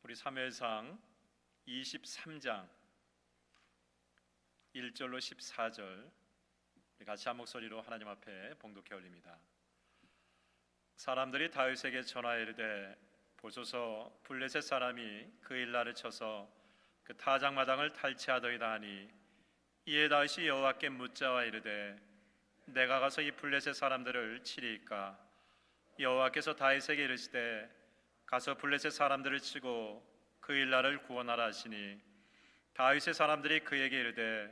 우리 사무엘상 23장 1절로 14절 같이 한 목소리로 하나님 앞에 봉독해 올립니다. 사람들이 다윗에게 전하여 이르되 보소서 블레셋 사람이 그 일날을 쳐서 그 타작마당을 탈취하더이다 하니 이에 다윗이 여호와께 묻자와 이르되 내가 가서 이 블레셋 사람들을 치리이까? 여호와께서 다윗에게 이르시되 가서 블레셋 사람들을 치고 그 일날을 구원하라 하시니 다윗의 사람들이 그에게 이르되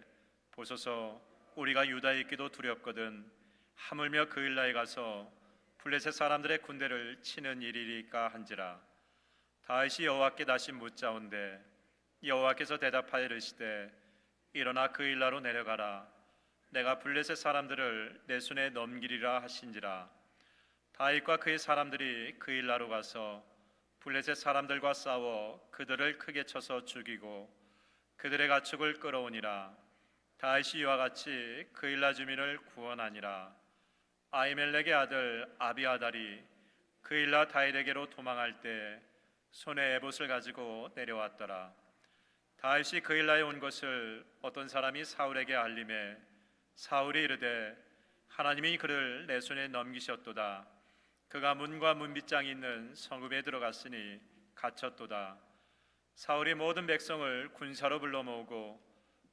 보소서 우리가 유다에 있기도 두렵거든 하물며 그 일날에 가서 블레셋 사람들의 군대를 치는 일이리까 한지라. 다윗이 여호와께 다시 묻자온데 여호와께서 대답하여 이르시되 일어나 그 일라로 내려가라. 내가 블레셋 사람들을 내 손에 넘기리라 하신지라. 다윗과 그의 사람들이 그 일라로 가서 블레셋 사람들과 싸워 그들을 크게 쳐서 죽이고 그들의 가축을 끌어오니라. 다윗이 이와 같이 그 일라 주민을 구원하니라. 아히멜렉의 아들 아비아달이 그 일라 다윗에게로 도망할 때 손에 에봇을 가지고 내려왔더라. 다윗이 그 일라에 온 것을 어떤 사람이 사울에게 알림해 사울이 이르되 하나님이 그를 내 손에 넘기셨도다. 그가 문과 문빗장이 있는 성읍에 들어갔으니 갇혔도다. 사울이 모든 백성을 군사로 불러 모으고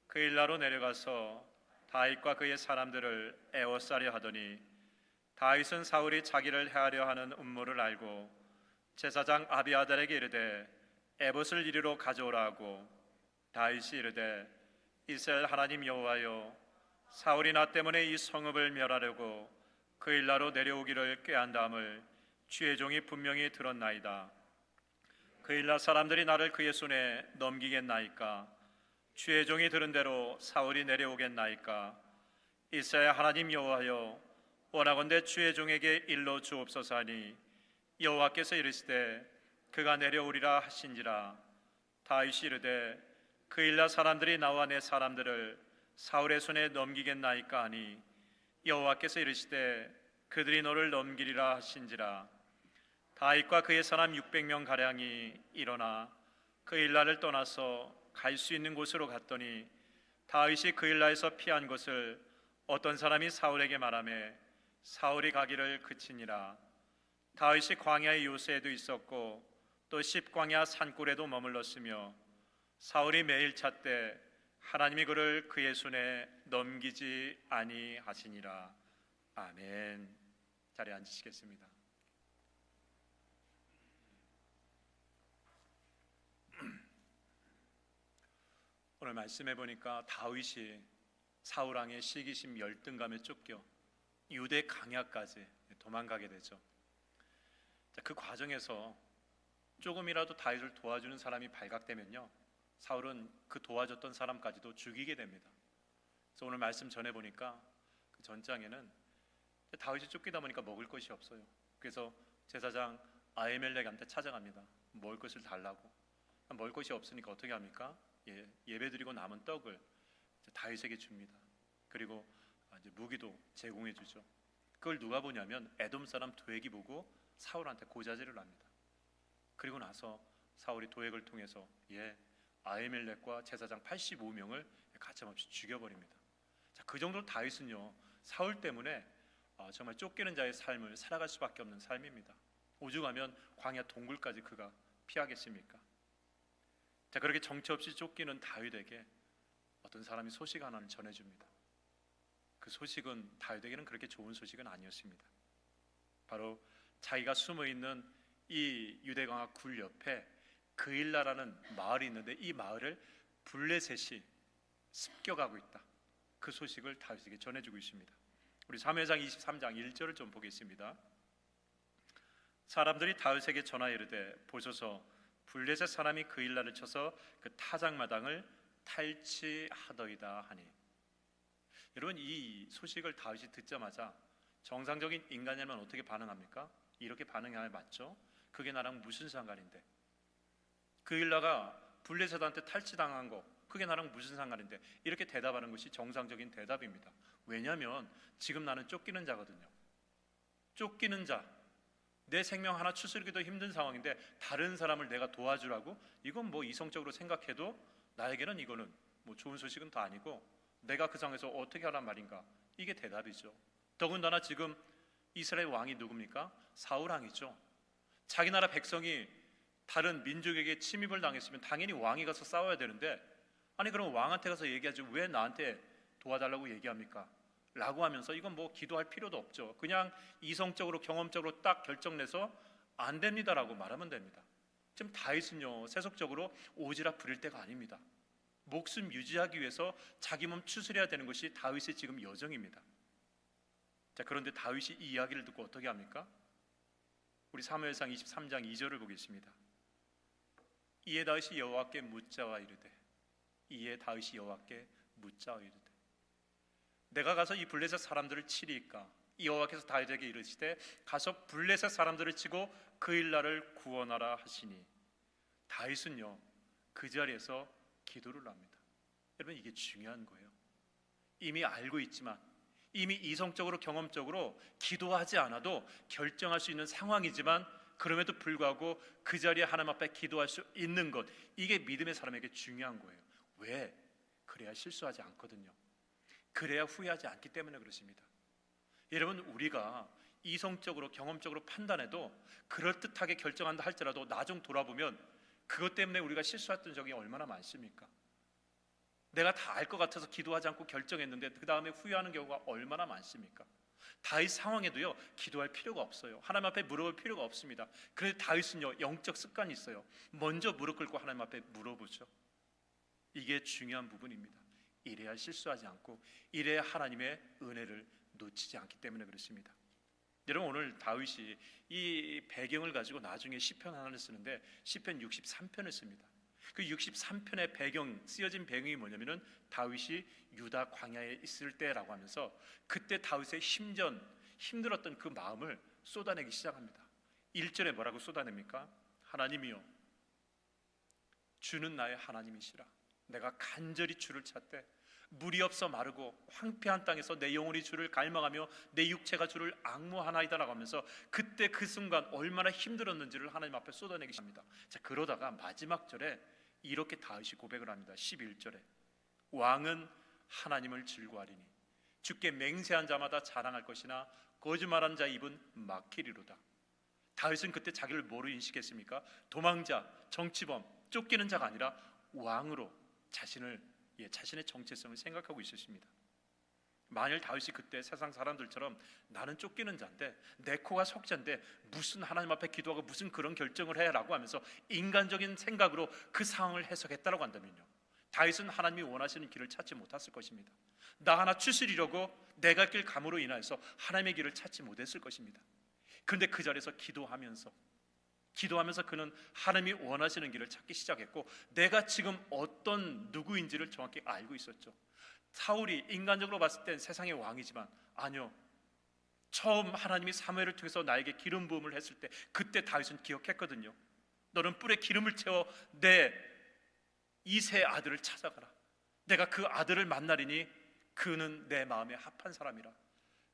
그 일라로 내려가서 다윗과 그의 사람들을 애워싸려 하더니 다윗은 사울이 자기를 해하려 하는 음모를 알고 제사장 아비아달에게 이르되 에봇을 이리로 가져오라 하고 다윗이 이르되 이스라엘 하나님 여호와여 사울이 나 때문에 이 성읍을 멸하려고 그 일라로 내려오기를 꾀한 다음을 주의 종이 분명히 들었나이다. 그 일라 사람들이 나를 그의 손에 넘기겠나이까? 주의 종이 들은 대로 사울이 내려오겠나이까? 이스라엘 하나님 여호와여 원하건대 주의 종에게 일러 주옵소서 하니 여호와께서 이르시되 그가 내려오리라 하신지라. 다윗이 이르되 그 일라 사람들이 나와 내 사람들을 사울의 손에 넘기겠나이까 하니 여호와께서 이르시되 그들이 너를 넘기리라 하신지라. 다윗과 그의 사람 600명 가량이 일어나 그 일라를 떠나서 갈 수 있는 곳으로 갔더니 다윗이 그 일라에서 피한 것을 어떤 사람이 사울에게 말하매 사울이 가기를 그치니라. 다윗이 광야의 요새에도 있었고 또 십광야 산골에도 머물렀으며 사울이 매일 찾되 하나님이 그를 그의 손에 넘기지 아니하시니라. 아멘. 자리에 앉으시겠습니다. 오늘 말씀해 보니까 다윗이 사울 왕의 시기심 열등감에 쫓겨 유대 강야까지 도망가게 되죠. 그 과정에서 조금이라도 다윗을 도와주는 사람이 발각되면요, 사울은 그 도와줬던 사람까지도 죽이게 됩니다. 그래서 오늘 말씀 전해 보니까 그 전장에는 다윗이 쫓기다 보니까 먹을 것이 없어요. 그래서 제사장 아히멜렉한테 찾아갑니다. 먹을 것을 달라고. 먹을 것이 없으니까 어떻게 합니까? 예배드리고 남은 떡을 다윗에게 줍니다. 그리고 이제 무기도 제공해 주죠. 그걸 누가 보냐면 에돔 사람 도액이 보고 사울한테 고자질을 합니다. 그리고 나서 사울이 도액을 통해서 아히멜렉과 제사장 85명을 가차없이 죽여버립니다. 자, 그 정도로 다윗은요, 사울 때문에 정말 쫓기는 자의 삶을 살아갈 수밖에 없는 삶입니다. 오죽하면 광야 동굴까지 그가 피하겠습니까? 자, 그렇게 정처 없이 쫓기는 다윗에게 어떤 사람이 소식 하나를 전해줍니다. 그 소식은 다윗에게는 그렇게 좋은 소식은 아니었습니다. 바로 자기가 숨어있는 이 유대강화 굴 옆에 그일라라는 마을이 있는데 이 마을을 블레셋이 습격하고 있다. 그 소식을 다윗에게 전해주고 있습니다. 우리 사무엘상 23장 1절을 좀 보겠습니다. 사람들이 다윗에게 전하여 이르되 보소서 블레셋 사람이 그일라를 쳐서 그 타작마당을 탈취하더이다 하니. 여러분, 이 소식을 다윗이 듣자마자 정상적인 인간이라면 어떻게 반응합니까? 이렇게 반응해야 맞죠? 그게 나랑 무슨 상관인데? 그일라가 블레셋한테 탈취당한 거 그게 나랑 무슨 상관인데? 이렇게 대답하는 것이 정상적인 대답입니다. 왜냐하면 지금 나는 쫓기는 자거든요. 쫓기는 자, 내 생명 하나 추스르기도 힘든 상황인데 다른 사람을 내가 도와주라고? 이건 뭐 이성적으로 생각해도 나에게는 이거는 뭐 좋은 소식은 다 아니고 내가 그 상황에서 어떻게 하란 말인가? 이게 대답이죠. 더군다나 지금 이스라엘 왕이 누굽니까? 사울 왕이죠. 자기 나라 백성이 다른 민족에게 침입을 당했으면 당연히 왕이 가서 싸워야 되는데, 아니 그럼 왕한테 가서 얘기하지 왜 나한테 도와달라고 얘기합니까? 라고 하면서 이건 뭐 기도할 필요도 없죠. 그냥 이성적으로 경험적으로 딱 결정내서 안 됩니다라고 말하면 됩니다. 지금 다윗은요, 세속적으로 오지랖 부릴 때가 아닙니다. 목숨 유지하기 위해서 자기 몸 추스려야 되는 것이 다윗의 지금 여정입니다. 자, 그런데 다윗이 이 이야기를 듣고 어떻게 합니까? 우리 사무엘상 23장 2절을 보겠습니다. 이에 다윗이 여호와께 묻자와 이르되, 이에 다윗이 여호와께 묻자와 이르되, 내가 가서 이 블레셋 사람들을 치리이까? 여호와께서 다윗에게 이르시되, 가서 블레셋 사람들을 치고 그 일날을 구원하라 하시니. 다윗은요, 그 자리에서 기도를 합니다. 여러분, 이게 중요한 거예요. 이미 알고 있지만, 이미 이성적으로 경험적으로 기도하지 않아도 결정할 수 있는 상황이지만, 그럼에도 불구하고 그 자리에 하나님 앞에 기도할 수 있는 것, 이게 믿음의 사람에게 중요한 거예요. 왜? 그래야 실수하지 않거든요. 그래야 후회하지 않기 때문에 그렇습니다. 여러분, 우리가 이성적으로 경험적으로 판단해도 그럴듯하게 결정한다 할지라도 나중 돌아보면 그것 때문에 우리가 실수했던 적이 얼마나 많습니까? 내가 다 알 것 같아서 기도하지 않고 결정했는데 그 다음에 후회하는 경우가 얼마나 많습니까? 다윗 상황에도요, 기도할 필요가 없어요. 하나님 앞에 물어볼 필요가 없습니다. 그런데 다윗은요, 영적 습관이 있어요. 먼저 무릎 꿇고 하나님 앞에 물어보죠. 이게 중요한 부분입니다. 이래야 실수하지 않고, 이래야 하나님의 은혜를 놓치지 않기 때문에 그렇습니다. 여러분, 오늘 다윗이 이 배경을 가지고 나중에 시편 하나를 쓰는데 시편 63편을 씁니다. 그 63편의 배경, 쓰여진 배경이 뭐냐면은 다윗이 유다 광야에 있을 때라고 하면서 그때 다윗의 힘들었던 그 마음을 쏟아내기 시작합니다. 1절에 뭐라고 쏟아냅니까? 하나님이여, 주는 나의 하나님이시라. 내가 간절히 주를 찾되 물이 없어 마르고 황폐한 땅에서 내 영혼이 주를 갈망하며 내 육체가 주를 앙모하나이다라고 하면서 그때 그 순간 얼마나 힘들었는지를 하나님 앞에 쏟아내기 시작합니다. 자, 그러다가 마지막 절에 이렇게 다윗이 고백을 합니다. 11절에 왕은 하나님을 즐거워하리니 주께 맹세한 자마다 자랑할 것이나 거짓말한 자 입은 막히리로다. 다윗은 그때 자기를 뭐로 인식했습니까? 도망자, 정치범, 쫓기는 자가 아니라 왕으로 자신의 정체성을 생각하고 있었습니다. 만일 다윗이 그때 세상 사람들처럼 나는 쫓기는 자인데 내 코가 석자인데 무슨 하나님 앞에 기도하고 무슨 그런 결정을 해 라고 하면서 인간적인 생각으로 그 상황을 해석했다라고 한다면요, 다윗은 하나님이 원하시는 길을 찾지 못했을 것입니다. 나 하나 추스리려고 내가 길 감으로 인하여서 하나님의 길을 찾지 못했을 것입니다. 그런데 그 자리에서 기도하면서 그는 하나님이 원하시는 길을 찾기 시작했고, 내가 지금 어떤 누구인지를 정확히 알고 있었죠. 사울이 인간적으로 봤을 땐 세상의 왕이지만 아니요, 처음 하나님이 사무엘을 통해서 나에게 기름 부음을 했을 때 그때 다윗은 기억했거든요. 너는 뿔에 기름을 채워 내 이세 아들을 찾아가라. 내가 그 아들을 만나리니 그는 내 마음에 합한 사람이라.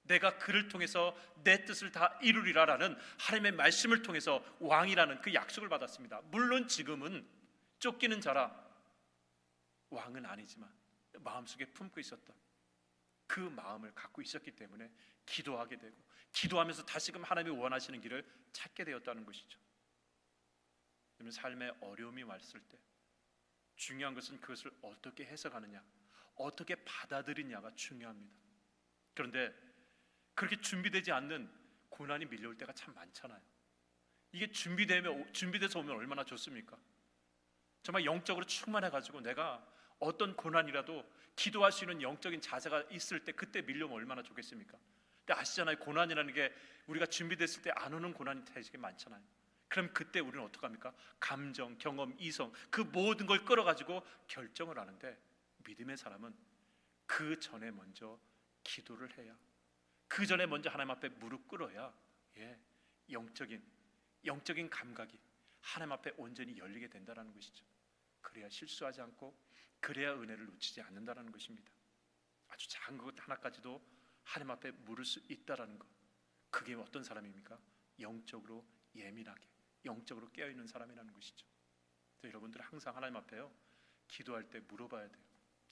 내가 그를 통해서 내 뜻을 다 이루리라라는 하나님의 말씀을 통해서 왕이라는 그 약속을 받았습니다. 물론 지금은 쫓기는 자라 왕은 아니지만 마음속에 품고 있었던 그 마음을 갖고 있었기 때문에 기도하게 되고, 기도하면서 다시금 하나님이 원하시는 길을 찾게 되었다는 것이죠. 여러분, 삶에 어려움이 왔을 때 중요한 것은 그것을 어떻게 해석하느냐, 어떻게 받아들이냐가 중요합니다. 그런데 그렇게 준비되지 않는 고난이 밀려올 때가 참 많잖아요. 이게 준비돼서 오면 얼마나 좋습니까? 정말 영적으로 충만해가지고 내가 어떤 고난이라도 기도할 수 있는 영적인 자세가 있을 때 그때 밀려오면 얼마나 좋겠습니까? 근데 아시잖아요, 고난이라는 게 우리가 준비됐을 때 안 오는 고난이 되게 많잖아요. 그럼 그때 우리는 어떡합니까? 감정, 경험, 이성, 그 모든 걸 끌어가지고 결정을 하는데, 믿음의 사람은 그 전에 먼저 기도를 해야, 그 전에 먼저 하나님 앞에 무릎 꿇어야 영적인 감각이 하나님 앞에 온전히 열리게 된다는 것이죠. 그래야 실수하지 않고, 그래야 은혜를 놓치지 않는다는 것입니다. 아주 작은 것 하나까지도 하나님 앞에 물을 수 있다는 것, 그게 어떤 사람입니까? 영적으로 예민하게, 영적으로 깨어있는 사람이라는 것이죠. 여러분들 항상 하나님 앞에요, 기도할 때 물어봐야 돼요.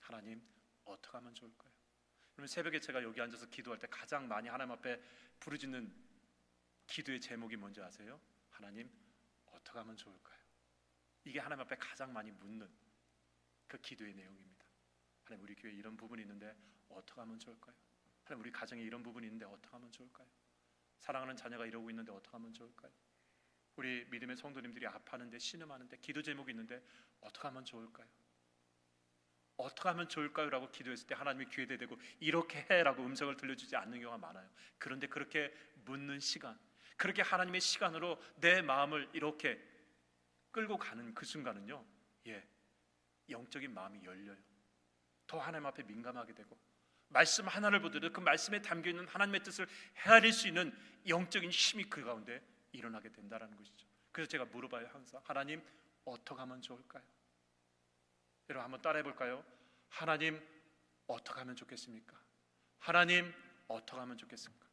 하나님, 어떻게 하면 좋을까요? 그러면 새벽에 제가 여기 앉아서 기도할 때 가장 많이 하나님 앞에 부르짖는 기도의 제목이 뭔지 아세요? 하나님, 어떻게 하면 좋을까요? 이게 하나님 앞에 가장 많이 묻는 그 기도의 내용입니다. 하나님, 우리 교회에 이런 부분이 있는데 어떻게 하면 좋을까요? 하나님, 우리 가정에 이런 부분이 있는데 어떻게 하면 좋을까요? 사랑하는 자녀가 이러고 있는데 어떻게 하면 좋을까요? 우리 믿음의 성도님들이 아파하는데, 신음하는데, 기도 제목이 있는데 어떻게 하면 좋을까요? 어떻게 하면 좋을까요? 라고 기도했을 때 하나님이 귀에 대고 이렇게 해라고 음성을 들려주지 않는 경우가 많아요. 그런데 그렇게 묻는 시간, 그렇게 하나님의 시간으로 내 마음을 이렇게 끌고 가는 그 순간은요, 영적인 마음이 열려요. 더 하나님 앞에 민감하게 되고, 말씀 하나를 보더라도 그 말씀에 담겨있는 하나님의 뜻을 헤아릴 수 있는 영적인 힘이 그 가운데 일어나게 된다는 것이죠. 그래서 제가 물어봐요, 항상. 하나님, 어떻게 하면 좋을까요? 여러분 한번 따라해 볼까요? 하나님, 어떻게 하면 좋겠습니까? 하나님, 어떻게 하면 좋겠습니까?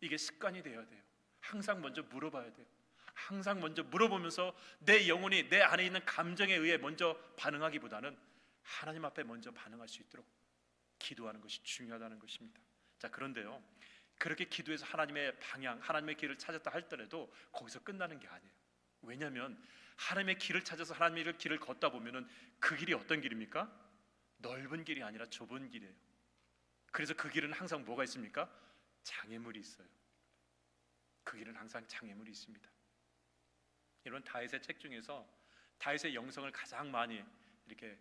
이게 습관이 되어야 돼요. 항상 먼저 물어봐야 돼요. 항상 먼저 물어보면서 내 영혼이 내 안에 있는 감정에 의해 먼저 반응하기보다는 하나님 앞에 먼저 반응할 수 있도록 기도하는 것이 중요하다는 것입니다. 자, 그런데요, 그렇게 기도해서 하나님의 방향, 하나님의 길을 찾았다 할더라도 거기서 끝나는 게 아니에요. 왜냐하면 하나님의 길을 찾아서 하나님의 길을 걷다 보면은 그 길이 어떤 길입니까? 넓은 길이 아니라 좁은 길이에요. 그래서 그 길은 항상 뭐가 있습니까? 장애물이 있어요. 그 길은 항상 장애물이 있습니다. 이런 다윗의 책 중에서 다윗의 영성을 가장 많이 이렇게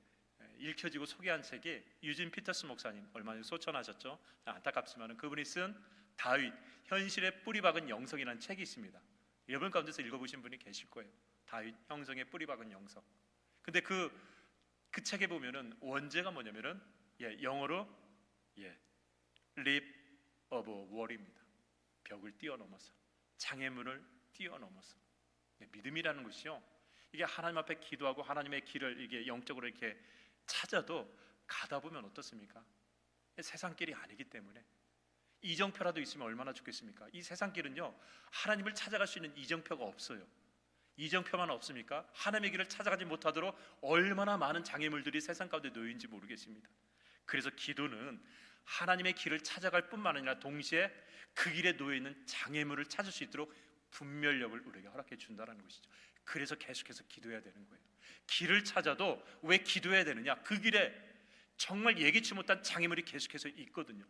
읽혀지고 소개한 책이 유진 피터스 목사님, 얼마 전에 소천하셨죠. 안타깝지만 그분이 쓴 다윗 현실의 뿌리 박은 영성이라는 책이 있습니다. 여러분 가운데서 읽어보신 분이 계실 거예요. 다윗 형성의 뿌리 박은 영성. 근데 그 책에 보면은 원제가 뭐냐면은 영어로 leap over wall입니다. 벽을 뛰어넘어서, 장애물을 뛰어넘어서. 믿음이라는 것이요, 이게 하나님 앞에 기도하고 하나님의 길을 이게 영적으로 이렇게 찾아도 가다 보면 어떻습니까? 세상 길이 아니기 때문에 이정표라도 있으면 얼마나 좋겠습니까? 이 세상 길은요, 하나님을 찾아갈 수 있는 이정표가 없어요. 이정표만 없습니까? 하나님의 길을 찾아가지 못하도록 얼마나 많은 장애물들이 세상 가운데 놓여있는지 모르겠습니다. 그래서 기도는 하나님의 길을 찾아갈 뿐만 아니라 동시에 그 길에 놓여있는 장애물을 찾을 수 있도록 분별력을 우리에게 허락해 준다는 것이죠. 그래서 계속해서 기도해야 되는 거예요. 길을 찾아도 왜 기도해야 되느냐? 그 길에 정말 예기치 못한 장애물이 계속해서 있거든요.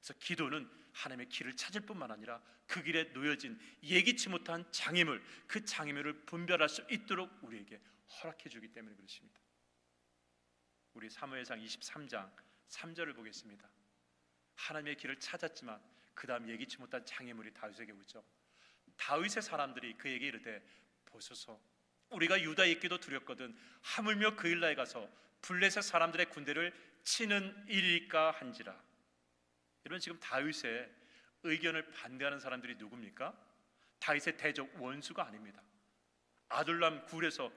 그래서 기도는 하나님의 길을 찾을 뿐만 아니라 그 길에 놓여진 예기치 못한 장애물, 그 장애물을 분별할 수 있도록 우리에게 허락해 주기 때문에 그렇습니다. 우리 사무엘상 23장 3절을 보겠습니다. 하나님의 길을 찾았지만 그 다음 예기치 못한 장애물이 다윗에게 오죠. 다윗의 사람들이 그에게 이르되, 보소서, 우리가 유다에 있기도 두렵거든 하물며 그일라에 가서 블레셋 사람들의 군대를 치는 일일까 한지라. 이런 지금 다윗의 의견을 반대하는 사람들이 누굽니까? 다윗의 대적 원수가 아닙니다. 아둘람 굴에서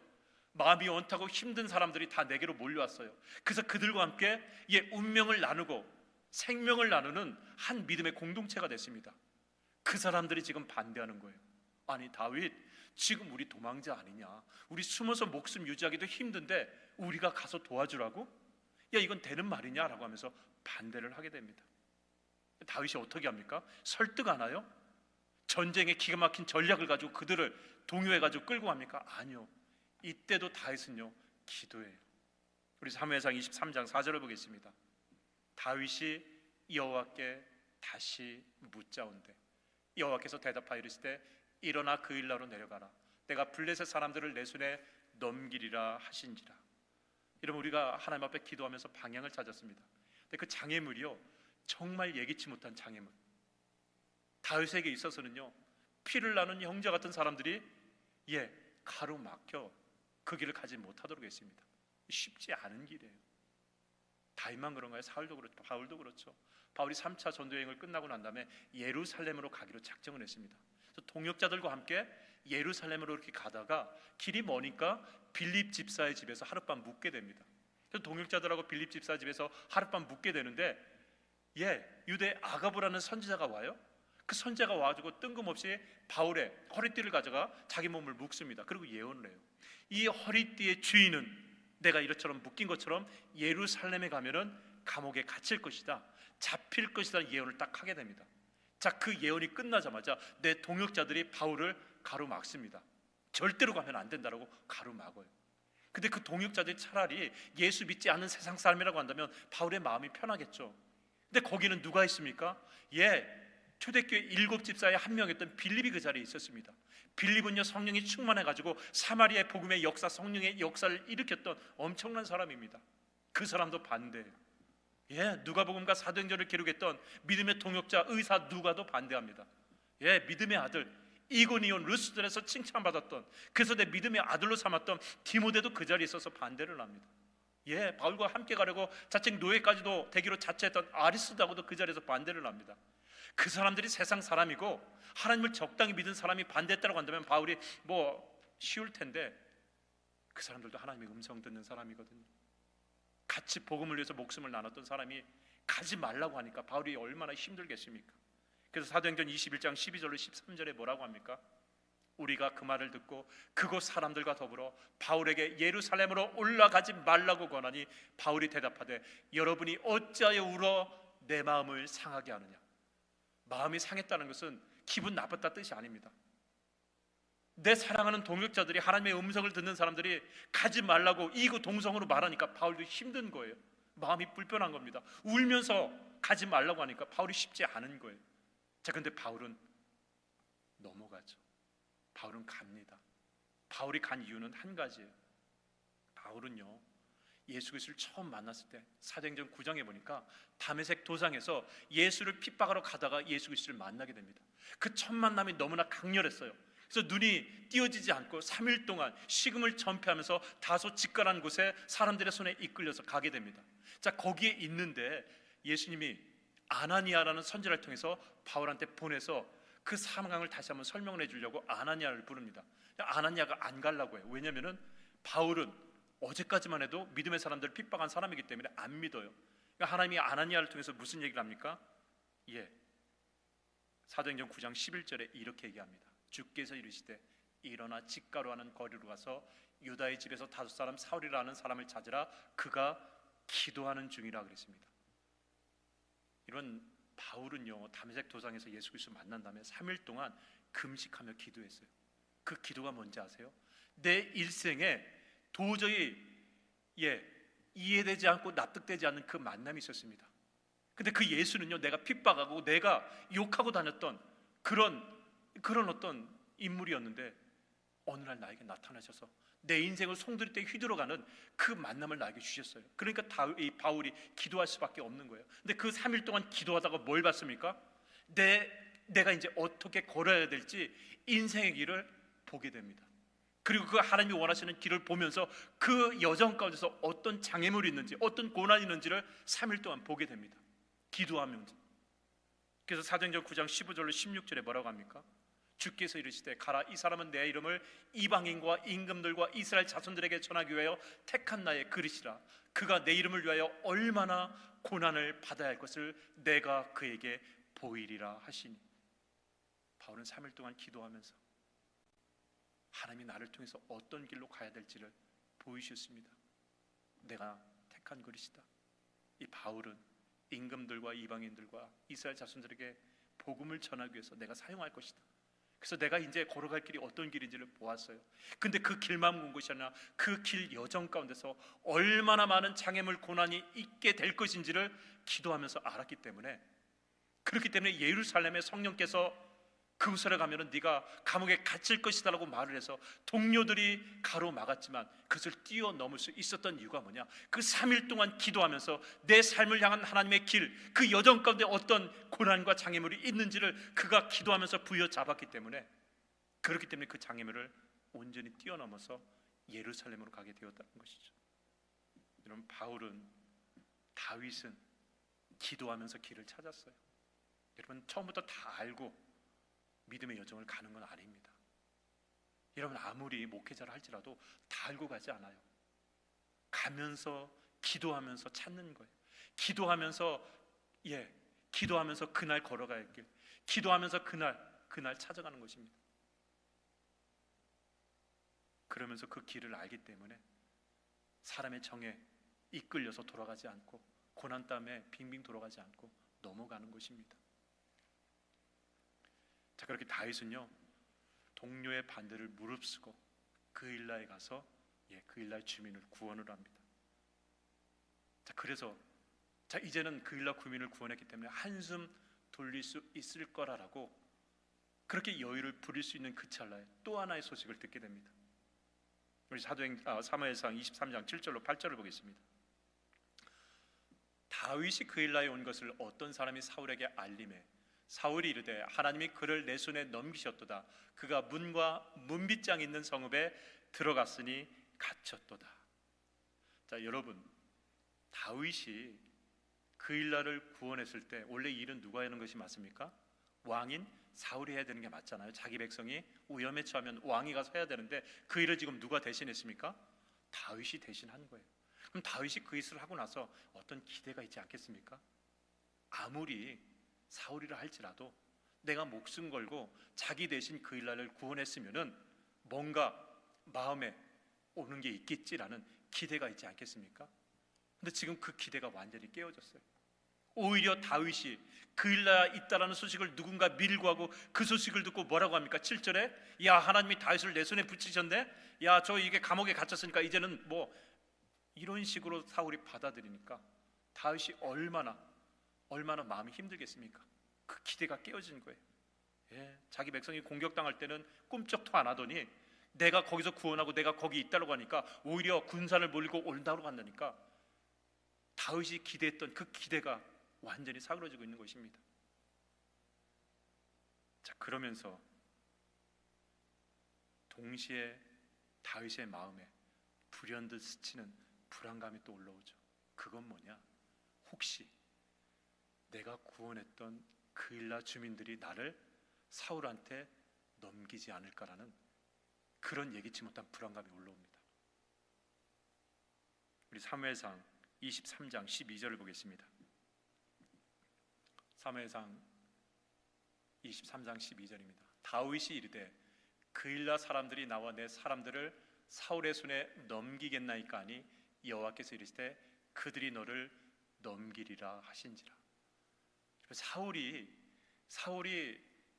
마음이 원타고 힘든 사람들이 다 내게로 몰려왔어요. 그래서 그들과 함께 운명을 나누고 생명을 나누는 한 믿음의 공동체가 됐습니다. 그 사람들이 지금 반대하는 거예요. 아니 다윗, 지금 우리 도망자 아니냐? 우리 숨어서 목숨 유지하기도 힘든데 우리가 가서 도와주라고? 이건 되는 말이냐? 라고 하면서 반대를 하게 됩니다. 다윗이 어떻게 합니까? 설득하나요? 전쟁의 기가 막힌 전략을 가지고 그들을 동요해가지고 끌고 갑니까? 아니요. 이때도 다윗은요, 기도해요. 우리 사무엘상 23장 4절을 보겠습니다. 다윗이 여호와께 다시 묻자온대, 여호와께서 대답하여 이르시되, 일어나 그일라로 내려가라. 내가 블레셋 사람들을 내 손에 넘기리라 하신지라. 여러분, 우리가 하나님 앞에 기도하면서 방향을 찾았습니다. 근데 그 장애물이요, 정말 예기치 못한 장애물. 다윗에게 있어서는요, 피를 나눈 형제 같은 사람들이 가로막혀 그 길을 가지 못하도록 했습니다. 쉽지 않은 길이에요. 다윗만 그런가요? 사울도 그렇죠. 바울도 그렇죠. 바울이 3차 전도여행을 끝나고 난 다음에 예루살렘으로 가기로 작정을 했습니다. 그래서 동역자들과 함께 예루살렘으로 이렇게 가다가 길이 머니까 빌립 집사의 집에서 하룻밤 묵게 됩니다. 그래서 동역자들하고 빌립 집사 집에서 하룻밤 묵게 되는데 유대 아가브라는 선지자가 와요. 그 선지자가 와가지고 뜬금없이 바울의 허리띠를 가져가 자기 몸을 묶습니다. 그리고 예언을 해요. 이 허리띠의 주인은 내가 이렇처럼 묶인 것처럼 예루살렘에 가면은 감옥에 갇힐 것이다, 잡힐 것이다 예언을 딱 하게 됩니다. 자, 그 예언이 끝나자마자 내 동역자들이 바울을 가로막습니다. 절대로 가면 안 된다라고 가로막아요. 근데 그 동역자들이 차라리 예수 믿지 않는 세상 사람이라고 한다면 바울의 마음이 편하겠죠. 근데 거기는 누가 있습니까? 초대교회 7집사의 한 명이었던 빌립이 그 자리에 있었습니다. 빌립은요, 성령이 충만해가지고 사마리아의 복음의 역사, 성령의 역사를 일으켰던 엄청난 사람입니다. 그 사람도 반대해요. 누가복음과 사도행전을 기록했던 믿음의 동역자 의사 누가도 반대합니다. 믿음의 아들 이고니온 루스드에서 칭찬받았던, 그래서 내 믿음의 아들로 삼았던 디모데도 그 자리에 있어서 반대를 합니다. 바울과 함께 가려고 자칭 노예까지도 되기로 자처했던 아리스도하고도 그 자리에서 반대를 합니다. 그 사람들이 세상 사람이고 하나님을 적당히 믿은 사람이 반대했다고 한다면 바울이 쉬울 텐데, 그 사람들도 하나님의 음성 듣는 사람이거든요. 같이 복음을 위해서 목숨을 나눴던 사람이 가지 말라고 하니까 바울이 얼마나 힘들겠습니까? 그래서 사도행전 21장 12절로 13절에 뭐라고 합니까? 우리가 그 말을 듣고 그곳 사람들과 더불어 바울에게 예루살렘으로 올라가지 말라고 권하니 바울이 대답하되 여러분이 어찌하여 울어 내 마음을 상하게 하느냐. 마음이 상했다는 것은 기분 나빴다 뜻이 아닙니다. 내 사랑하는 동역자들이, 하나님의 음성을 듣는 사람들이 가지 말라고 이구 동성으로 말하니까 바울도 힘든 거예요. 마음이 불편한 겁니다. 울면서 가지 말라고 하니까 바울이 쉽지 않은 거예요. 자, 근데 바울은 넘어가죠. 바울은 갑니다. 바울이 간 이유는 한 가지예요. 바울은요, 예수 그리스도를 처음 만났을 때 사도행전 9장에 보니까 다메섹 도상에서 예수를 핍박하러 가다가 예수 그리스도를 만나게 됩니다. 그 첫 만남이 너무나 강렬했어요. 그래서 눈이 띄어지지 않고 3일 동안 식음을 전폐하면서 다소 직갈한 곳에 사람들의 손에 이끌려서 가게 됩니다. 자, 거기에 있는데 예수님이 아나니아라는 선지자를 통해서 바울한테 보내서 그 상황을 다시 한번 설명을 해주려고 아나니아를 부릅니다. 아나니아가 안 가려고 해요. 왜냐하면 바울은 어제까지만 해도 믿음의 사람들을 핍박한 사람이기 때문에 안 믿어요. 그러니까 하나님이 아나니아를 통해서 무슨 얘기를 합니까? 사도행전 9장 11절에 이렇게 얘기합니다. 주께서 이르시되 일어나 직가로 하는 거리로 가서 유다의 집에서 다섯 사람 사울이라 하는 사람을 찾으라. 그가 기도하는 중이라 그랬습니다. 이런 바울은요, 다메섹 도상에서 예수 그리스도 만난 다음에 3일 동안 금식하며 기도했어요. 그 기도가 뭔지 아세요? 내 일생에 도저히 이해되지 않고 납득되지 않는 그 만남이 있었습니다. 근데 그 예수는요, 내가 핍박하고 내가 욕하고 다녔던 그런 어떤 인물이었는데 어느 날 나에게 나타나셔서 내 인생을 송두리 때 휘둘러가는 그 만남을 나에게 주셨어요. 그러니까 바울이 기도할 수밖에 없는 거예요. 근데 그 3일 동안 기도하다가 뭘 봤습니까? 내가 이제 어떻게 걸어야 될지 인생의 길을 보게 됩니다. 그리고 그 하나님이 원하시는 길을 보면서 그 여정 가운데서 어떤 장애물이 있는지, 어떤 고난이 있는지를 3일 동안 보게 됩니다. 기도하면서. 그래서 사도행전 9장 15절로 16절에 뭐라고 합니까? 주께서 이르시되 가라, 이 사람은 내 이름을 이방인과 임금들과 이스라엘 자손들에게 전하기 위하여 택한 나의 그릇이라. 그가 내 이름을 위하여 얼마나 고난을 받아야 할 것을 내가 그에게 보이리라 하시니. 바울은 3일 동안 기도하면서 하나님이 나를 통해서 어떤 길로 가야 될지를 보이셨습니다. 내가 택한 그릇이다. 이 바울은 임금들과 이방인들과 이스라엘 자손들에게 복음을 전하기 위해서 내가 사용할 것이다. 그래서 내가 이제 걸어갈 길이 어떤 길인지를 보았어요. 근데 그 길만 본 것이 아니라 그 길 여정 가운데서 얼마나 많은 장애물 고난이 있게 될 것인지를 기도하면서 알았기 때문에, 그렇기 때문에 예루살렘의 성령께서 그곳에 가면은 네가 감옥에 갇힐 것이다라고 말을 해서 동료들이 가로막았지만 그것을 뛰어넘을 수 있었던 이유가 뭐냐? 그 3일 동안 기도하면서 내 삶을 향한 하나님의 길, 그 여정 가운데 어떤 고난과 장애물이 있는지를 그가 기도하면서 부여잡았기 때문에, 그렇기 때문에 그 장애물을 온전히 뛰어넘어서 예루살렘으로 가게 되었다는 것이죠. 여러분, 다윗은 기도하면서 길을 찾았어요. 여러분, 처음부터 다 알고 믿음의 여정을 가는 건 아닙니다. 여러분, 아무리 목회자를 할지라도 다 알고 가지 않아요. 가면서 기도하면서 찾는 거예요. 기도하면서 그날 걸어갈 길, 기도하면서 그날 찾아가는 것입니다. 그러면서 그 길을 알기 때문에 사람의 정에 이끌려서 돌아가지 않고 고난 땀에 빙빙 돌아가지 않고 넘어가는 것입니다. 자, 그렇게 다윗은요 동료의 반대를 무릅쓰고 그일라에 가서 그일라의 주민을 구원을 합니다. 자, 그래서 이제는 그일라 구민을 구원했기 때문에 한숨 돌릴 수 있을 거라고 그렇게 여유를 부릴 수 있는 그 찰나에 또 하나의 소식을 듣게 됩니다. 우리 사무엘상 23장 7절로 8절을 보겠습니다. 다윗이 그일라에 온 것을 어떤 사람이 사울에게 알림해 사울이 이르되 하나님이 그를 내 손에 넘기셨도다. 그가 문과 문빗장 있는 성읍에 들어갔으니 갇혔도다. 자, 여러분, 다윗이 그일라를 구원했을 때 원래 이 일은 누가 하는 것이 맞습니까? 왕인 사울이 해야 되는 게 맞잖아요. 자기 백성이 위험에 처하면 왕이 가서 해야 되는데 그 일을 지금 누가 대신했습니까? 다윗이 대신한 거예요. 그럼 다윗이 그 일을 하고 나서 어떤 기대가 있지 않겠습니까? 아무리 사울이라 할지라도 내가 목숨 걸고 자기 대신 그일라를 구원했으면은 뭔가 마음에 오는 게 있겠지라는 기대가 있지 않겠습니까? 근데 지금 그 기대가 완전히 깨어졌어요. 오히려 다윗이 그일라에 있다라는 소식을 누군가 밀고 그 소식을 듣고 뭐라고 합니까? 7절에 야, 하나님이 다윗을 내 손에 붙이셨네. 야, 저 이게 감옥에 갇혔으니까 이제는 뭐 이런 식으로 사울이 받아들이니까 다윗이 얼마나 마음이 힘들겠습니까? 그 기대가 깨어진 거예요. 자기 백성이 공격당할 때는 꿈쩍도 안 하더니 내가 거기서 구원하고 내가 거기 있다고 하니까 오히려 군사를 몰고 온다고 한다니까 다윗이 기대했던 그 기대가 완전히 사그러지고 있는 것입니다. 자, 그러면서 동시에 다윗의 마음에 불현듯 스치는 불안감이 또 올라오죠. 그건 뭐냐? 혹시 내가 구원했던 그일라 주민들이 나를 사울한테 넘기지 않을까라는 그런 예기치 못한 불안감이 올라옵니다. 우리 사무엘상 23장 12절을 보겠습니다. 사무엘상 23장 12절입니다. 다윗이 이르되 그일라 사람들이 나와 내 사람들을 사울의 손에 넘기겠나이까 하니 여호와께서 이르시되 그들이 너를 넘기리라 하신지라. 사울이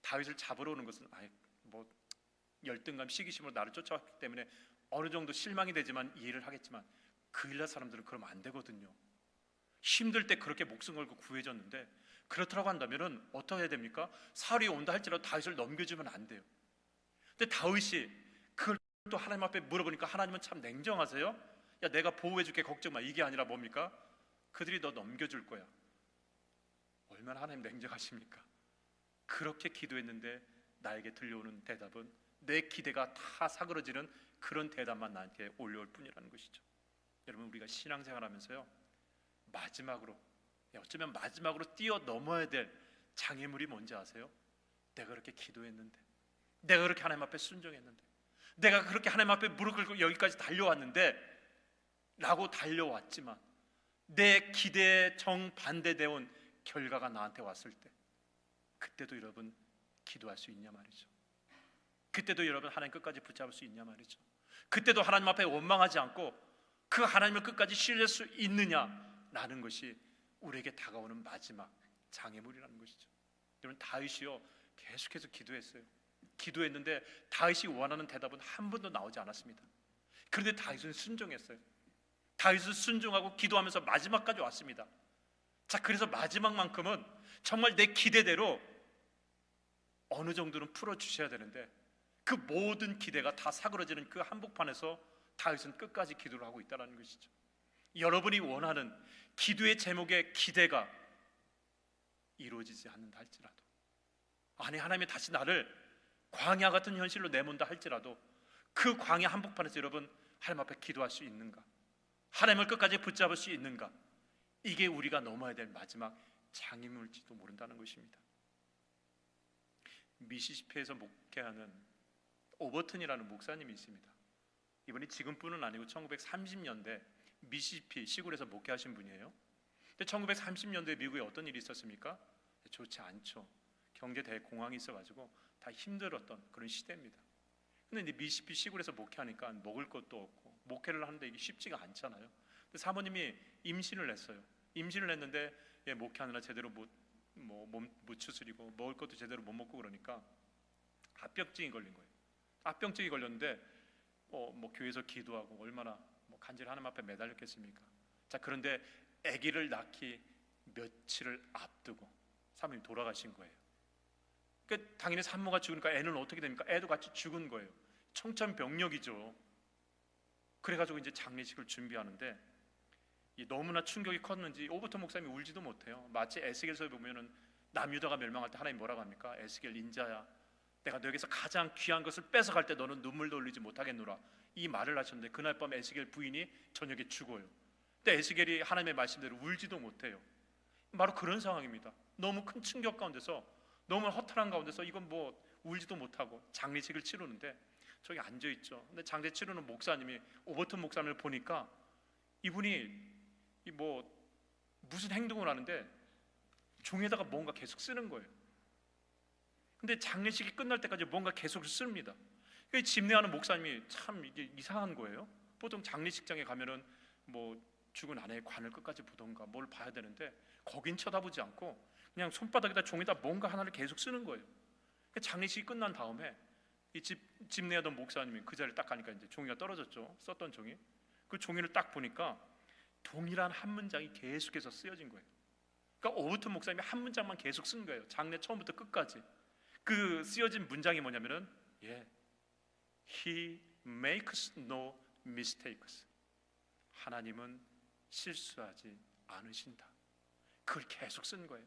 다윗을 잡으러 오는 것은 열등감, 시기심으로 나를 쫓아왔기 때문에 어느 정도 실망이 되지만 이해를 하겠지만 그일라 사람들은 그러면 안 되거든요. 힘들 때 그렇게 목숨 걸고 구해줬는데 그렇다고 한다면은 어떻게 해야 됩니까? 사울이 온다 할지라도 다윗을 넘겨주면 안 돼요. 근데 다윗이 그걸 또 하나님 앞에 물어보니까 하나님은 참 냉정하세요. 야, 내가 보호해줄게, 걱정 마. 이게 아니라 뭡니까? 그들이 너 넘겨줄 거야. 얼마나 하나님 냉정하십니까? 그렇게 기도했는데 나에게 들려오는 대답은 내 기대가 다 사그러지는 그런 대답만 나한테 올려올 뿐이라는 것이죠. 여러분, 우리가 신앙생활하면서요 마지막으로, 어쩌면 마지막으로 뛰어넘어야 될 장애물이 뭔지 아세요? 내가 그렇게 기도했는데, 내가 그렇게 하나님 앞에 순종했는데, 내가 그렇게 하나님 앞에 무릎 꿇고 여기까지 달려왔는데 라고 달려왔지만 내 기대에 정반대되어 온 결과가 나한테 왔을 때 그때도 여러분 기도할 수 있냐 말이죠. 그때도 여러분 하나님 끝까지 붙잡을 수 있냐 말이죠. 그때도 하나님 앞에 원망하지 않고 그 하나님을 끝까지 신뢰할 수 있느냐라는 것이 우리에게 다가오는 마지막 장애물이라는 것이죠. 여러분, 다윗이요 계속해서 기도했어요. 기도했는데 다윗이 원하는 대답은 한 번도 나오지 않았습니다. 그런데 다윗은 순종했어요. 다윗은 순종하고 기도하면서 마지막까지 왔습니다. 자, 그래서 마지막만큼은 정말 내 기대대로 어느 정도는 풀어주셔야 되는데 그 모든 기대가 다 사그러지는 그 한복판에서 다윗은 끝까지 기도를 하고 있다는 것이죠. 여러분이 원하는 기도의 제목의 기대가 이루어지지 않는다 할지라도, 아니 하나님이 다시 나를 광야 같은 현실로 내몬다 할지라도 그 광야 한복판에서 여러분 하나님 앞에 기도할 수 있는가? 하나님을 끝까지 붙잡을 수 있는가? 이게 우리가 넘어야 될 마지막 장애물일지도 모른다는 것입니다. 미시시피에서 목회하는 오버튼이라는 목사님이 있습니다. 이분이 지금뿐은 아니고 1930년대 미시시피 시골에서 목회하신 분이에요. 근데 1930년도에 미국에 어떤 일이 있었습니까? 좋지 않죠. 경제 대공황이 있어가지고 다 힘들었던 그런 시대입니다. 근데 이제 미시피 시골에서 목회하니까 먹을 것도 없고 목회를 하는데 이게 쉽지가 않잖아요. 근데 사모님이 임신을 했어요. 임신을 했는데 목회하느라 제대로 못 추스리고 먹을 것도 제대로 못 먹고 그러니까 합병증이 걸린 거예요. 합병증이 걸렸는데 뭐 교회에서 기도하고 얼마나 간절히 하나님 앞에 매달렸겠습니까? 자, 그런데 아기를 낳기 며칠을 앞두고 사모님이 돌아가신 거예요. 그러니까 당연히 산모가 죽으니까 애는 어떻게 됩니까? 애도 같이 죽은 거예요. 청천벽력이죠. 그래가지고 이제 장례식을 준비하는데 너무나 충격이 컸는지 오버턴 목사님이 울지도 못해요. 마치 에스겔서에 보면은 남유다가 멸망할 때 하나님 뭐라고 합니까? 에스겔 인자야, 내가 너에게서 가장 귀한 것을 뺏어갈 때 너는 눈물도 흘리지 못하겠노라, 이 말을 하셨는데 그날 밤 에스겔 부인이 저녁에 죽어요. 근데 에스겔이 하나님의 말씀대로 울지도 못해요. 바로 그런 상황입니다. 너무 큰 충격 가운데서, 너무 허탈한 가운데서 이건 울지도 못하고 장례식을 치르는데 저기 앉아있죠. 근데 장례 치르는 목사님이, 오버턴 목사님을 보니까 이분이 무슨 행동을 하는데 종에다가 뭔가 계속 쓰는 거예요. 근데 장례식이 끝날 때까지 뭔가 계속 씁니다. 집례하는 목사님이 참 이게 이상한 거예요. 보통 장례식장에 가면은 죽은 아내의 관을 끝까지 보던가 뭘 봐야 되는데 거긴 쳐다보지 않고 그냥 손바닥에다 종에다 뭔가 하나를 계속 쓰는 거예요. 장례식이 끝난 다음에 이 집례하던 목사님이 그 자리를 딱 가니까 이제 종이가 떨어졌죠. 썼던 종이. 그 종이를 딱 보니까 동일한 한 문장이 계속해서 쓰여진 거예요. 그러니까 오버턴 목사님이 한 문장만 계속 쓴 거예요. 장례 처음부터 끝까지. 그 쓰여진 문장이 뭐냐면은 He makes no mistakes. 하나님은 실수하지 않으신다. 그걸 계속 쓴 거예요.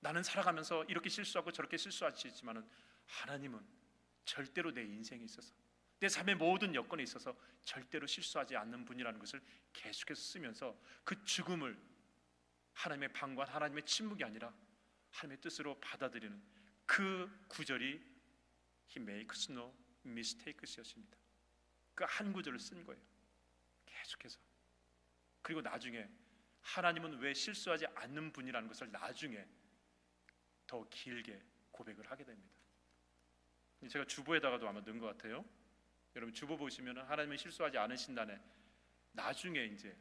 나는 살아가면서 이렇게 실수하고 저렇게 실수하시지만은 하나님은 절대로 내 인생에 있어서, 내 삶의 모든 여건에 있어서 절대로 실수하지 않는 분이라는 것을 계속해서 쓰면서 그 죽음을 하나님의 방관, 하나님의 침묵이 아니라 하나님의 뜻으로 받아들이는 그 구절이 He makes no mistakes였습니다. 그 한 구절을 쓴 거예요. 계속해서. 그리고 나중에 하나님은 왜 실수하지 않는 분이라는 것을 나중에 더 길게 고백을 하게 됩니다. 제가 주보에다가도 아마 넣은 것 같아요. 여러분 주보 보시면 하나님은 실수하지 않으신다네. 나중에 이제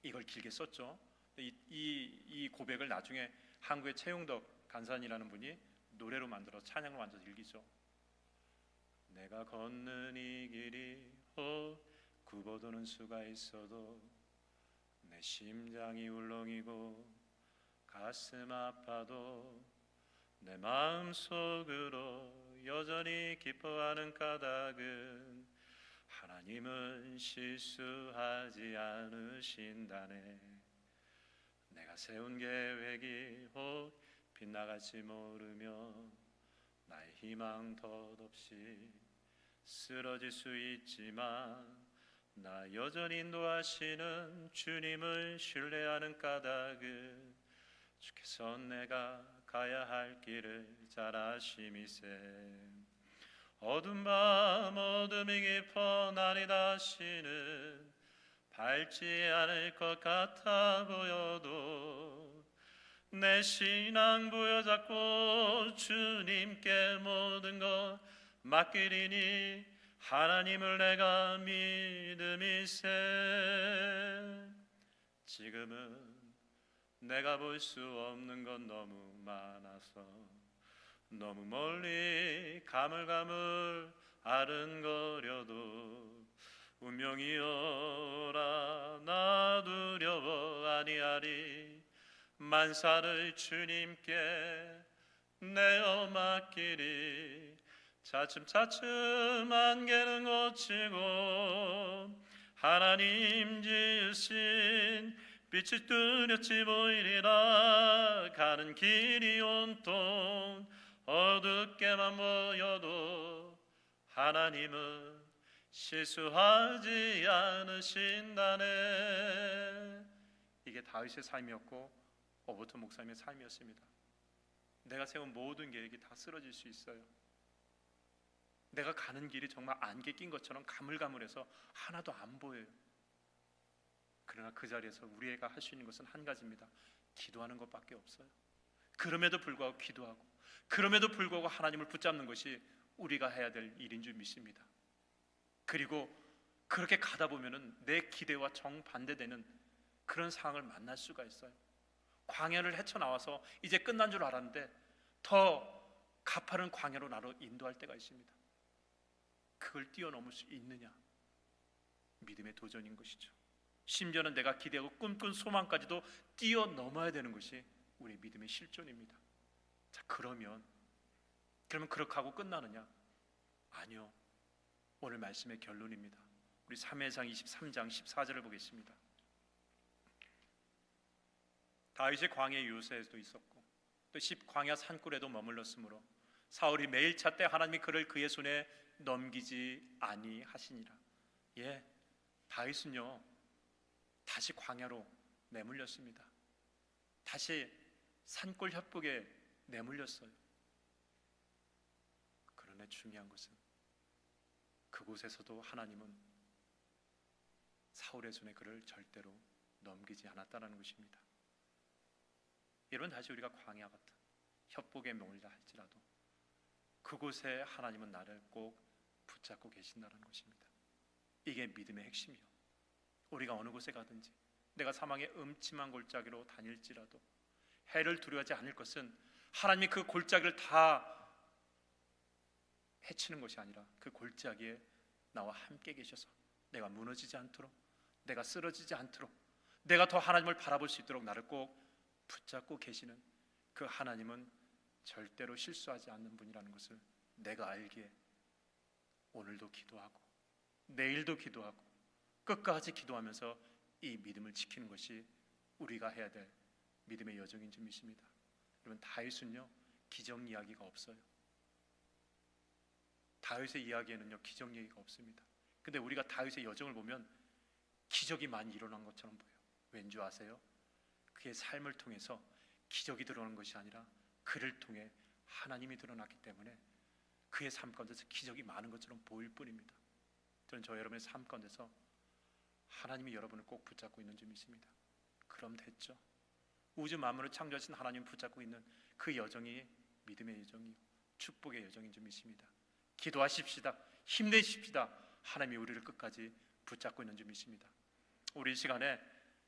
이걸 길게 썼죠. 이 고백을 나중에 한국의 최용덕 간사님이라는 분이 노래로 만들어 찬양으로 만들어서 일기죠. 내가 걷는 이 길이 굽어도는 수가 있어도 내 심장이 울렁이고 가슴 아파도 내 마음속으로 여전히 기뻐하는 까닭은 하나님은 실수하지 않으신다네. 내가 세운 계획이 혹 빗나갈지 모르며 나의 희망 덧없이 쓰러질 수 있지만 나 여전히 인도하시는 주님을 신뢰하는 까닭은 주께서 내가 가야 할 길을 잘 아심이세. 어두운 밤 어둠이 깊어 날이 다시는 밝지 않을 것 같아 보여도 내 신앙 부여잡고 주님께 모든 것 맡기리니 하나님을 내가 믿음이세. 지금은 내가 볼 수 없는 건 너무 많아서 너무 멀리 가물가물 아른거려도 운명이여라 나 두려워 아니하리. 만사를 주님께 내어 맡기리. 차츰차츰 안개는 걷히고 하나님 지으신 빛이 뚜렷이 보이리라. 가는 길이 온통 어둡게만 보여도 하나님은 실수하지 않으신다네. 이게 다윗의 삶이었고 오버턴 목사님의 삶이었습니다. 내가 세운 모든 계획이 다 쓰러질 수 있어요. 내가 가는 길이 정말 안개 낀 것처럼 가물가물해서 하나도 안 보여요. 그러나 그 자리에서 우리가 할 수 있는 것은 한 가지입니다. 기도하는 것밖에 없어요. 그럼에도 불구하고 기도하고, 그럼에도 불구하고 하나님을 붙잡는 것이 우리가 해야 될 일인 줄 믿습니다. 그리고 그렇게 가다 보면은 내 기대와 정반대되는 그런 상황을 만날 수가 있어요. 광야를 헤쳐나와서 이제 끝난 줄 알았는데 더 가파른 광야로 나로 인도할 때가 있습니다. 그걸 뛰어넘을 수 있느냐? 믿음의 도전인 것이죠. 심지어는 내가 기대하고 꿈꾼 소망까지도 뛰어넘어야 되는 것이 우리 믿음의 실존입니다. 자, 그러면 그렇게 하고 끝나느냐? 아니요. 오늘 말씀의 결론입니다. 우리 사무엘상 23장 14절을 보겠습니다. 다윗이 광야 요새에도 있었고 또 광야 산골에도 머물렀으므로 사울이 매일 찾되 하나님이 그를 그의 손에 넘기지 아니하시니라. 예, 다윗은요 다시 광야로 내몰렸습니다. 다시 산골 협곡에 내몰렸어요. 그러나 중요한 것은 그곳에서도 하나님은 사울의 손에 그를 절대로 넘기지 않았다는 것입니다. 여러분, 다시 우리가 광야 같은 협곡에 머물다 할지라도 그곳에 하나님은 나를 꼭 붙잡고 계신다는 것입니다. 이게 믿음의 핵심이요. 우리가 어느 곳에 가든지 내가 사망의 음침한 골짜기로 다닐지라도 해를 두려워하지 않을 것은 하나님이 그 골짜기를 다 헤치는 것이 아니라 그 골짜기에 나와 함께 계셔서 내가 무너지지 않도록, 내가 쓰러지지 않도록, 내가 더 하나님을 바라볼 수 있도록 나를 꼭 붙잡고 계시는 그 하나님은 절대로 실수하지 않는 분이라는 것을 내가 알기에 오늘도 기도하고 내일도 기도하고 끝까지 기도하면서 이 믿음을 지키는 것이 우리가 해야 될 믿음의 여정인 줄 믿습니다. 여러분, 다윗은요 기적 이야기가 없어요. 다윗의 이야기에는요 기적 얘기가 없습니다. 근데 우리가 다윗의 여정을 보면 기적이 많이 일어난 것처럼 보여요. 왠지 아세요? 그의 삶을 통해서 기적이 드러나는 것이 아니라 그를 통해 하나님이 드러났기 때문에 그의 삶 가운데서 기적이 많은 것처럼 보일 뿐입니다. 저는 여러분의 삶 가운데서 하나님이 여러분을 꼭 붙잡고 있는 줄 믿습니다. 그럼 됐죠. 우주 만물을 창조하신 하나님 붙잡고 있는 그 여정이 믿음의 여정이요 축복의 여정인 줄 믿습니다. 기도하십시다. 힘내십시다. 하나님이 우리를 끝까지 붙잡고 있는 줄 믿습니다. 우리 이 시간에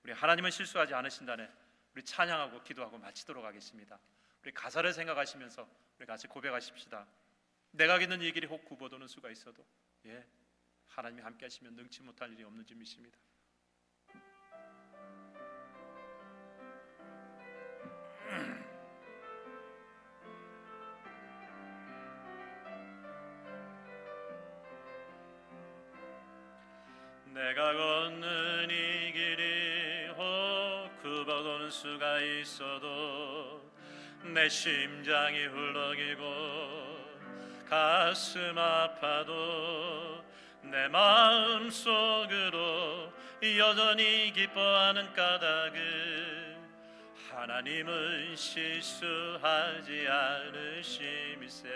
우리 하나님은 실수하지 않으신다네 우리 찬양하고 기도하고 마치도록 하겠습니다. 우리 가사를 생각하시면서 우리 같이 고백하십시다. 내가 걷는 이 길이 혹 굽어도는 수가 있어도 예, 하나님이 함께 하시면 능치 못할 일이 없는 줄 믿습니다. 내가 걷는 이 길이 혹 굽어도는 수가 있어도 내 심장이 울렁이고 가슴 아파도 내 마음속으로 여전히 기뻐하는 까닭은 하나님은 실수하지 않으심이세.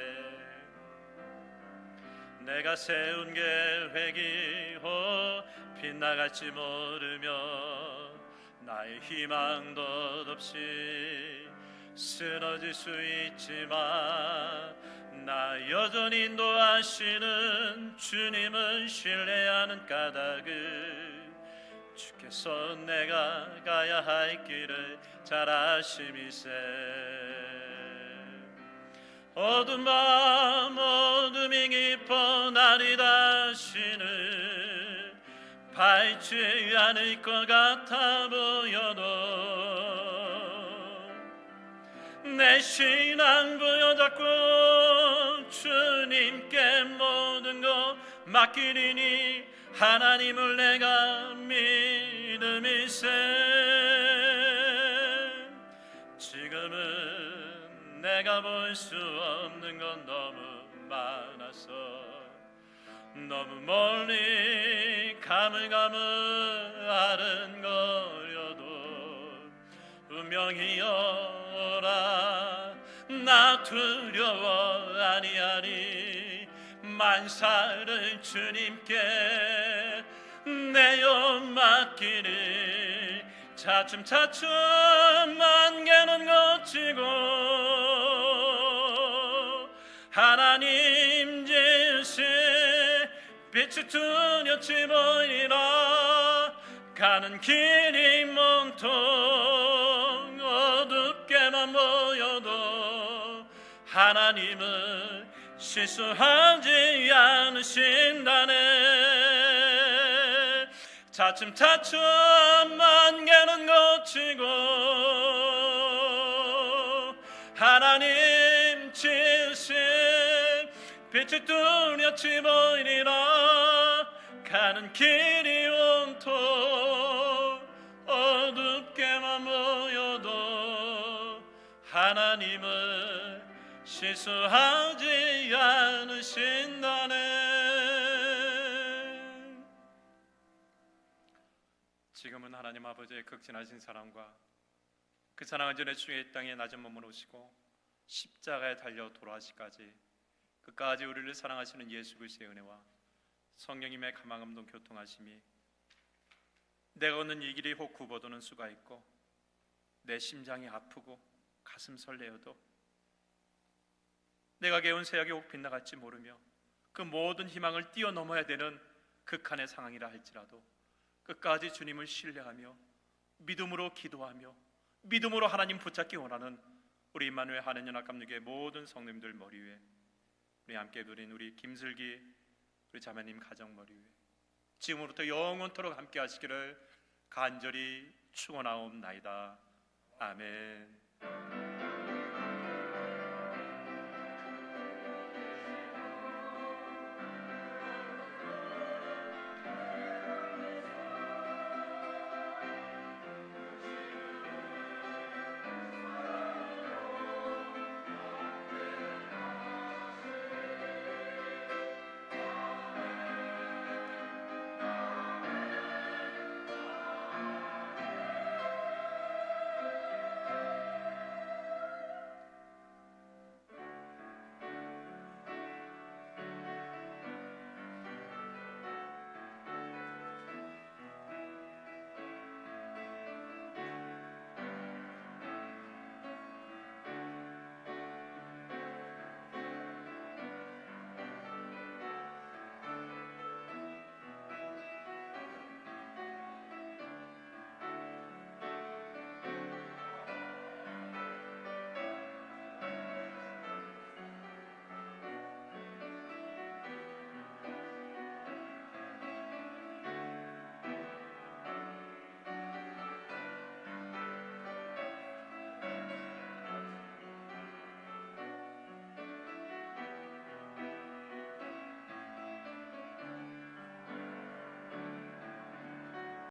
내가 세운 계획이 혹 빗나갈지 모르며 나의 희망 덧없이 쓰러질 수 있지만 나 여전히 인도하시는 주님은 신뢰하는 까닭을 주께서 내가 가야 할 길을 잘 아심이세. 어두운 밤 어둠이 깊어 나를 다시는 밝지 않을 것 같아 보여도 내 신앙 부여잡고 주님께 모든 것 맡기리니 하나님을 내가 믿음이세. 지금은 내가 볼 수 없는 건 너무 많아서 너무 멀리 가물가물 아른거려도 운명이여라 나 두려워 아니하니 만사를 주님께 내어 맡기를 차츰차츰 안개는 걷히고 하나님 지으신 빛이 뚜렷이 보이리라. 가는 길이 온통 어둡게만 보여도 하나님은 실수하지 않으신다네. 차츰차츰 안개는 걷히고 하나님 지으신 빛이 뚜렷이 보이리라. 가는 길이 온통 어둡게만 보여도 하나님은 실수하지 않으신다네. 지금은 하나님 아버지의 극진하신 사랑과 그 사랑을 전해 주의 땅에 낮은 몸으로 오시고 십자가에 달려 돌아가시까지 끝까지 우리를 사랑하시는 예수 그리스도의 은혜와 성령님의 가망감동 교통하심이 내가 걷는 이 길이 혹 굽어도는 수가 있고 내 심장이 아프고 가슴 설레어도 내가 개운 새벽이 혹 빗나갈지 모르며 그 모든 희망을 뛰어넘어야 되는 극한의 상황이라 할지라도 끝까지 주님을 신뢰하며 믿음으로 기도하며 믿음으로 하나님 붙잡기 원하는 우리 임마누엘 한인연합감리교회 모든 성도님들 머리 위에 우리 함께 누린 우리 김슬기 우리 자매님 가정 머리 위에 지금부터 영원토록 함께 하시기를 간절히 축원하옵나이다. 아멘.